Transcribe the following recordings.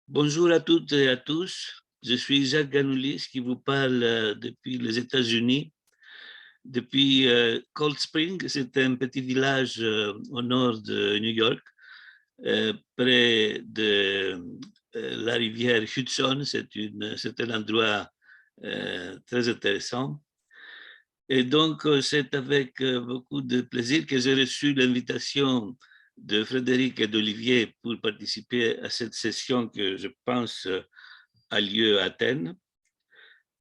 Bonjour à toutes et à tous. Je suis Jacques Ganoulis qui vous parle depuis les États-Unis, depuis Cold Spring. C'est un petit village au nord de New York, près de la rivière Hudson. C'est un endroit très intéressant. Et donc, c'est avec beaucoup de plaisir que j'ai reçu l'invitation de Frédéric et d'Olivier pour participer à cette session que je pense a lieu à Athènes.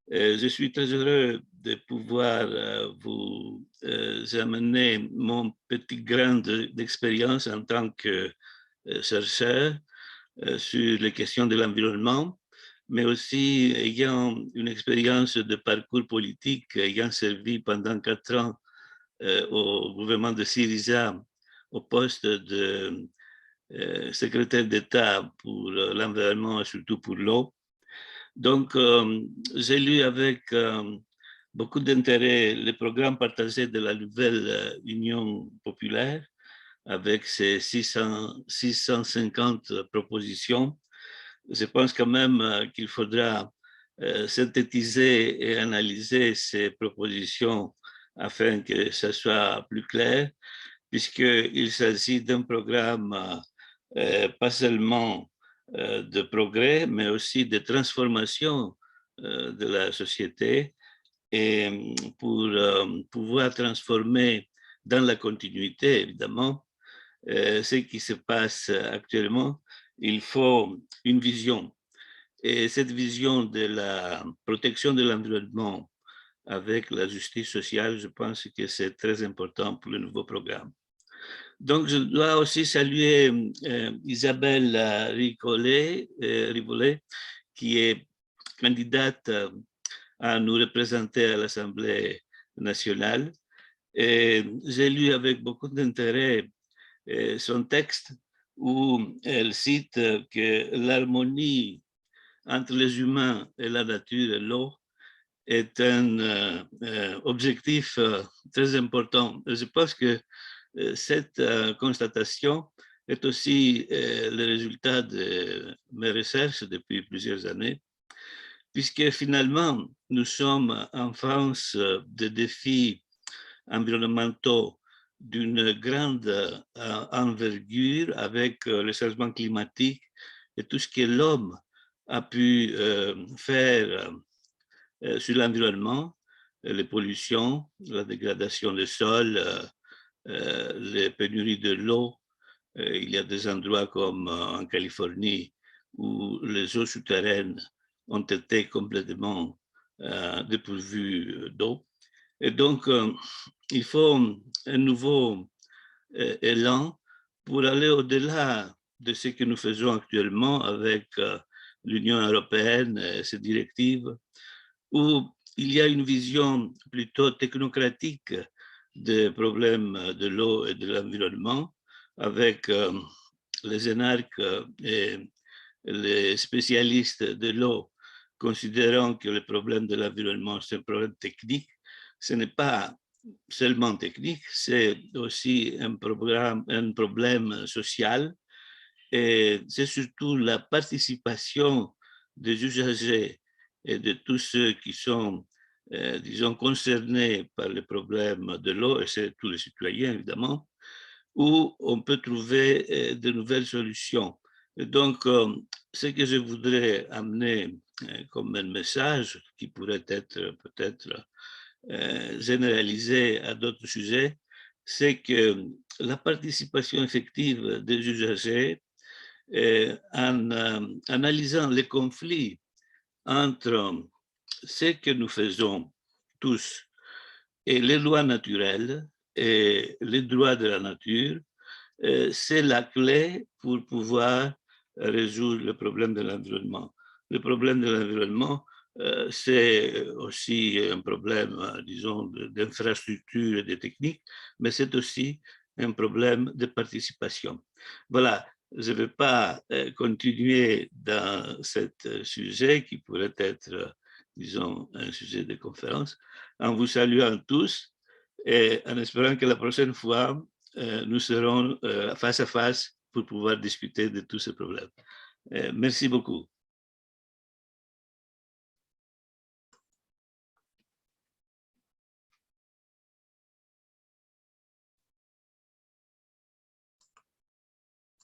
Je suis très heureux de pouvoir vous amener mon petit grain d'expérience en tant que chercheur sur les questions de l'environnement, mais aussi ayant une expérience de parcours politique, ayant servi pendant 4 ans au gouvernement de Syriza au poste de secrétaire d'État pour l'environnement et surtout pour l'eau. Donc, j'ai lu avec beaucoup d'intérêt le programme partagé de la nouvelle Union populaire avec ses 650 propositions. Je pense quand même qu'il faudra synthétiser et analyser ces propositions afin que ça soit plus clair, puisqu'il s'agit d'un programme pas seulement de progrès, mais aussi de transformation de la société et pour pouvoir transformer dans la continuité, évidemment, ce qui se passe actuellement, il faut une vision. Et cette vision de la protection de l'environnement avec la justice sociale, je pense que c'est très important pour le nouveau programme. Donc, je dois aussi saluer Isabelle Rivollet, qui est candidate à nous représenter à l'Assemblée nationale. Et j'ai lu avec beaucoup d'intérêt son texte où elle cite que l'harmonie entre les humains et la nature et l'eau est un objectif très important. Je pense que cette constatation est aussi le résultat de mes recherches depuis plusieurs années, puisque finalement, nous sommes en face de défis environnementaux d'une grande envergure avec le changement climatique et tout ce que l'homme a pu faire sur l'environnement, les pollutions, la dégradation des sols, les pénuries de l'eau. Il y a des endroits comme en Californie où les eaux souterraines ont été complètement dépourvues d'eau. Et donc, il faut un nouveau élan pour aller au-delà de ce que nous faisons actuellement avec l'Union européenne et ses directives, où il y a une vision plutôt technocratique des problèmes de l'eau et de l'environnement, avec les énarques et les spécialistes de l'eau considérant que le problème de l'environnement, c'est un problème technique. Ce n'est pas seulement technique, c'est aussi un problème social et c'est surtout la participation des usagers et de tous ceux qui sont, disons, concernés par le problème de l'eau, et c'est tous les citoyens évidemment, où on peut trouver de nouvelles solutions. Et donc, ce que je voudrais amener comme un message qui pourrait être peut-être généralisé à d'autres sujets, c'est que la participation effective des usagers en analysant les conflits entre ce que nous faisons tous et les lois naturelles et les droits de la nature, c'est la clé pour pouvoir résoudre le problème de l'environnement. Le problème de l'environnement, c'est aussi un problème, disons, d'infrastructure et de technique, mais c'est aussi un problème de participation. Voilà, je ne vais pas continuer dans ce sujet qui pourrait être, disons, un sujet de conférence, en vous saluant tous et en espérant que la prochaine fois, nous serons face à face pour pouvoir discuter de tous ces problèmes. Merci beaucoup.